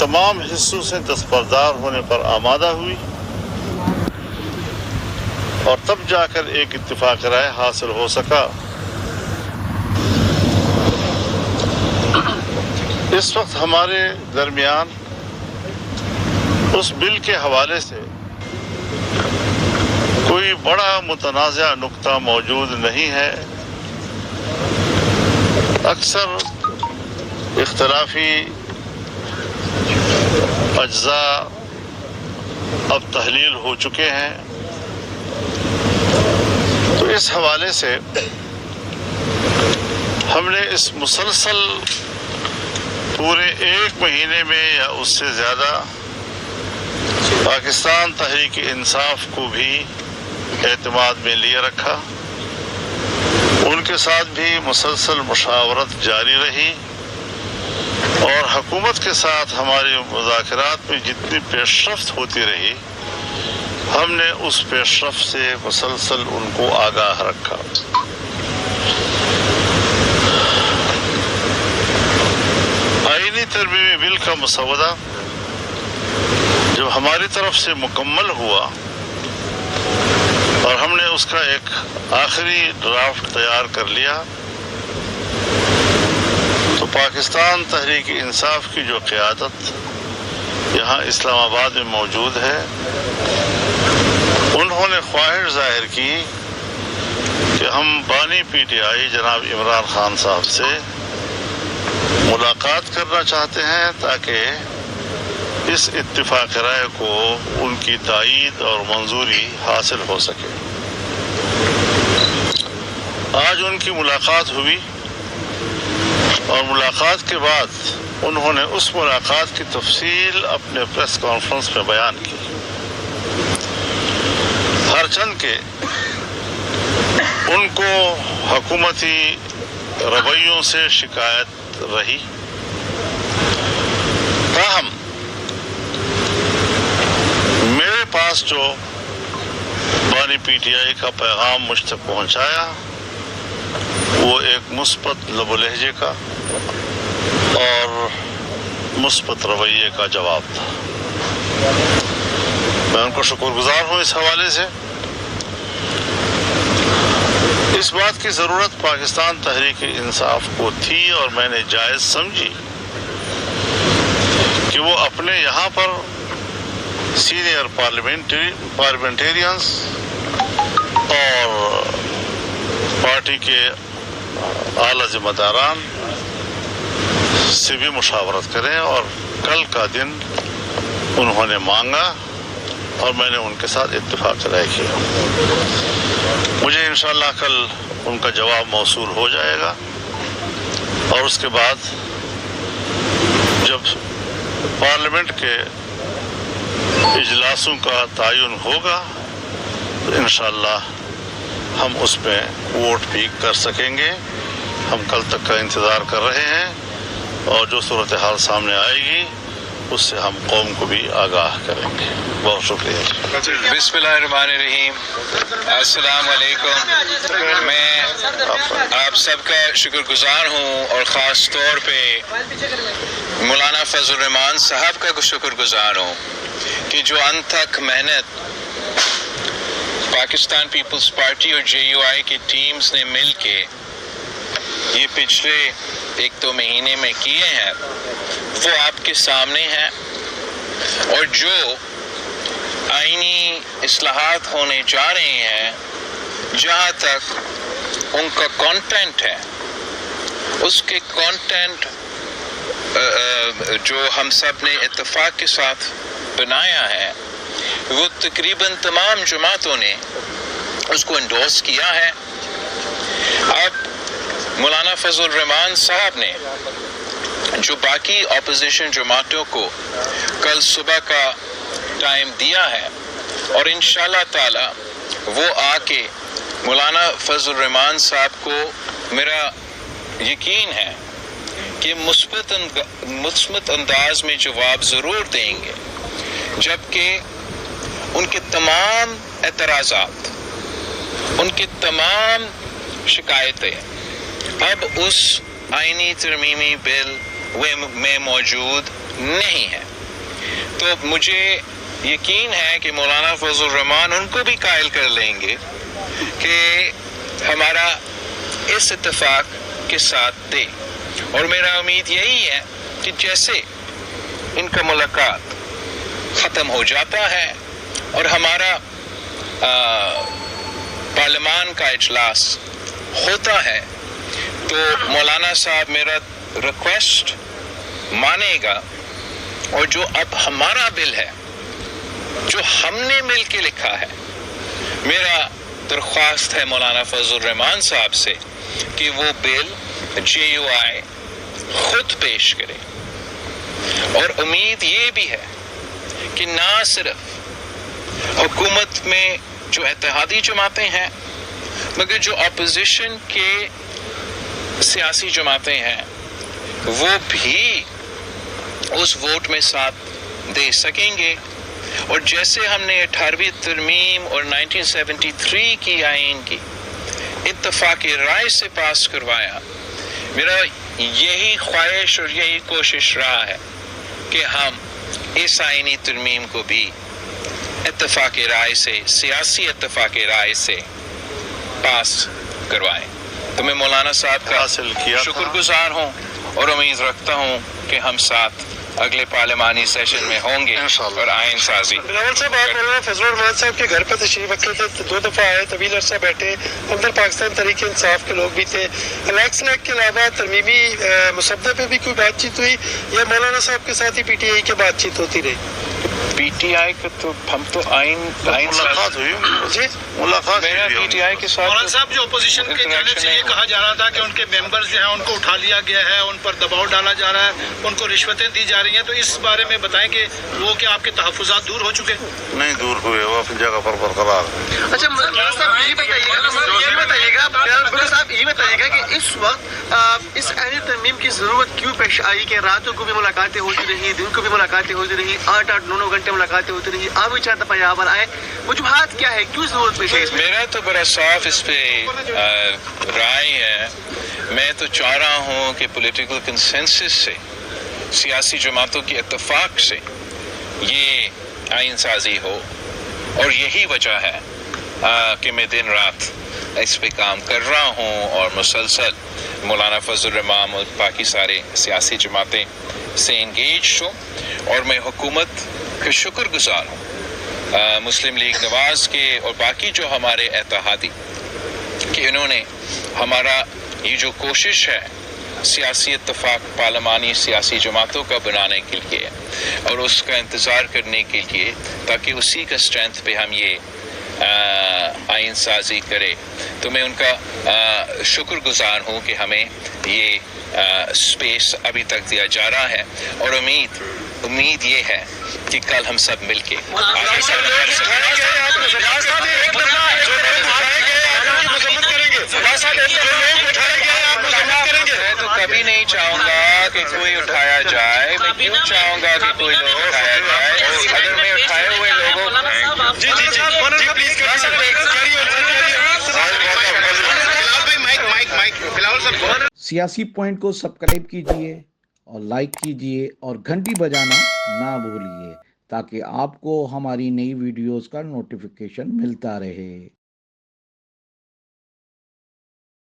تمام حصوں سے دستبردار ہونے پر آمادہ ہوئی اور تب جا کر ایک اتفاق رائے حاصل ہو سکا۔ اس وقت ہمارے درمیان اس بل کے حوالے سے کوئی بڑا متنازع نقطہ موجود نہیں ہے۔ اکثر اختلافی اجزاء اب تحلیل ہو چکے ہیں، تو اس حوالے سے ہم نے اس مسلسل پورے ایک مہینے میں یا اس سے زیادہ پاکستان تحریک انصاف کو بھی اعتماد میں لیے رکھا، ان کے ساتھ بھی مسلسل مشاورت جاری رہی، اور حکومت کے ساتھ ہماری مذاکرات میں جتنی پیش رفت ہوتی رہی، ہم نے اس پیش رفت سے مسلسل ان کو آگاہ رکھا۔ آئینی ترمیمی بل کا مسودہ جب ہماری طرف سے مکمل ہوا اور ہم نے اس کا ایک آخری ڈرافٹ تیار کر لیا، تو پاکستان تحریک انصاف کی جو قیادت یہاں اسلام آباد میں موجود ہے، انہوں نے خواہش ظاہر کی کہ ہم بانی پی ٹی آئی جناب عمران خان صاحب سے ملاقات کرنا چاہتے ہیں تاکہ اس اتفاق رائے کو ان کی تائید اور منظوری حاصل ہو سکے۔ آج ان کی ملاقات ہوئی، اور ملاقات کے بعد انہوں نے اس ملاقات کی تفصیل اپنے پریس کانفرنس میں بیان کی۔ ہرچند کہ ان کو حکومتی رویوں سے شکایت رہی، تاہم میرے پاس جو بانی پی ٹی آئی کا پیغام مجھ تک پہنچایا وہ ایک مثبت لب و لہجے کا اور مثبت رویے کا جواب تھا۔ میں ان کو شکر گزار ہوں اس حوالے سے۔ اس بات کی ضرورت پاکستان تحریک انصاف کو تھی اور میں نے جائز سمجھی کہ وہ اپنے یہاں پر سینئر پارلیمنٹیرینز اور پارٹی کے اعلیٰ ذمہ داران سے بھی مشاورت کریں، اور کل کا دن انہوں نے مانگا اور میں نے ان کے ساتھ اتفاق رائے کیا۔ مجھے انشاءاللہ کل ان کا جواب موصول ہو جائے گا، اور اس کے بعد جب پارلیمنٹ کے اجلاسوں کا تعین ہوگا تو انشاءاللہ ہم اس میں ووٹ بھی کر سکیں گے۔ ہم کل تک کا انتظار کر رہے ہیں، اور جو صورتحال سامنے آئے گی اس سے ہم قوم کو بھی آگاہ کریں گے۔ بہت شکریہ۔ بسم اللہ الرحمن الرحیم۔ السلام علیکم۔ میں آپ سب کا شکر گزار ہوں، اور خاص طور پہ مولانا فضل الرحمان صاحب کا شکر گزار ہوں کہ جو ان تک محنت پاکستان پیپلز پارٹی اور جے یو آئی کی ٹیمز نے مل کے یہ پچھلے 1-2 مہینے میں کیے ہیں وہ آپ کے سامنے ہیں، اور جو آئینی اصلاحات ہونے جا رہے ہیں، جہاں تک ان کا کانٹینٹ ہے، اس کے کانٹینٹ جو ہم سب نے اتفاق کے ساتھ بنایا ہے، وہ تقریباً تمام جماعتوں نے اس کو انڈورس کیا ہے۔ اب مولانا فضل الرحمان صاحب نے جو باقی اپوزیشن جماعتوں کو کل صبح کا ٹائم دیا ہے، اور انشاءاللہ تعالی وہ آ کے مولانا فضل الرحمان صاحب کو میرا یقین ہے کہ مثبت انداز میں جواب ضرور دیں گے، جبکہ ان کے تمام اعتراضات، ان کی تمام شکایتیں اب اس آئینی ترمیمی بل میں موجود نہیں ہیں۔ تو مجھے یقین ہے کہ مولانا فضل الرحمان ان کو بھی قائل کر لیں گے کہ ہمارا اس اتفاق کے ساتھ دے. اور میرا امید یہی ہے کہ جیسے ان کا ملاقات ختم ہو جاتا ہے اور ہمارا پارلیمان کا اجلاس ہوتا ہے تو مولانا صاحب میرا ریکویسٹ مانے گا اور جو اب ہمارا بل ہے جو ہم نے مل کے لکھا ہے، میرا درخواست ہے مولانا فضل الرحمان صاحب سے کہ وہ بل JUI خود پیش کرے. اور امید یہ بھی ہے کہ نہ صرف حکومت میں جو اتحادی جماعتیں ہیں مگر جو اپوزیشن کے سیاسی جماعتیں ہیں وہ بھی اس ووٹ میں ساتھ دے سکیں گے. اور جیسے ہم نے 18ویں ترمیم اور 1973 کی آئین کی اتفاق رائے سے پاس کروایا، میرا یہی خواہش اور یہی کوشش رہا ہے کہ ہم اس آئینی ترمیم کو بھی اتفاق رائے سے، سیاسی اتفاق رائے سے پاس کروائیں. تو میں مولانا صاحب کا شکر گزار ہوں اور امید رکھتا ہوں کہ ہم ساتھ اگلے پارلیمانی سیشن میں ہوں گے اور آئین سازی. بلاول صاحب، آپ مولانا فضل الرحمان صاحب کے گھر پہ تشریف رکھے تھے، 2 دفعہ آئے، طویل عرصہ بیٹھے، اندر پاکستان تحریک انصاف کے لوگ بھی تھے. الیکس لیک کے علاوہ ترمیمی مسودے پہ بھی کوئی بات چیت ہوئی یا مولانا صاحب کے ساتھ ہی PTI کی بات چیت ہوتی رہی؟ PTI کا تو ہم تو آئین ملاقات ہوئی جی ملاقات میرا PTI کے ساتھ مولانا صاحب جو اپوزیشن کی جانب سے یہ کہا جا رہا تھا کہ ان کے ممبرز جو ہیں ان کو اٹھا لیا گیا ہے، ان پر دباؤ ڈالا جا رہا ہے، ان کو رشوتیں دی جا رہی ہیں، تو اس بارے میں بتائیں کہ وہ کیا آپ کے تحفظات دور ہو چکے؟ نہیں دور ہوئے، وہ اپنی جگہ پر برقرار ہیں. اچھا مولانا صاحب یہ بتائیے گا کہ اس وقت اس آئینی ترمیم کی ضرورت کیوں پیش آئی کہ راتوں کو بھی ملاقاتیں ہوتی رہی، دن کو بھی ملاقاتیں ہوتی رہی، 8-8 9-9 گھنٹے ملاقاتیں ہوتی رہی، آپ بھی 4 دفعہ یہاں پر آئے، وجوہات کیا ہے، کیوں ضرورت پیش آئی؟ میرا تو بڑا صاف اس پہ رائے ہے. میں تو چاہ رہا ہوں کہ پولیٹیکل کنسنسس سے، سیاسی جماعتوں کے اتفاق سے یہ آئین سازی ہو، اور یہی وجہ ہے کہ میں دن رات اس پہ کام کر رہا ہوں اور مسلسل مولانا فضل الرحمان اور باقی سارے سیاسی جماعتیں سے انگیج ہوں. اور میں حکومت کا شکر گزار ہوں، مسلم لیگ نواز کے اور باقی جو ہمارے اتحادی، کہ انہوں نے ہمارا یہ جو کوشش ہے سیاسی اتفاق پارلیمانی سیاسی جماعتوں کا بنانے کے لیے اور اس کا انتظار کرنے کے لیے، تاکہ اسی کا اسٹرینتھ پہ ہم یہ آئین سازی کرے، تو میں ان کا شکر گزار ہوں کہ ہمیں یہ اسپیس ابھی تک دیا جا رہا ہے. اور امید یہ ہے کہ کل ہم سب مل کے تو کبھی نہیں چاہوں گا کہ کوئی اٹھایا جائے. میں کیوں چاہوں گا کہ کوئی لوگ اٹھایا جائے؟ اگر میں اٹھائے ہوئے لوگوں سیاسی پوائنٹ کو سبسکرائب کیجئے اور لائک کیجئے اور گھنٹی بجانا نہ بھولیے تاکہ آپ کو ہماری نئی ویڈیوز کا نوٹیفیکیشن ملتا رہے.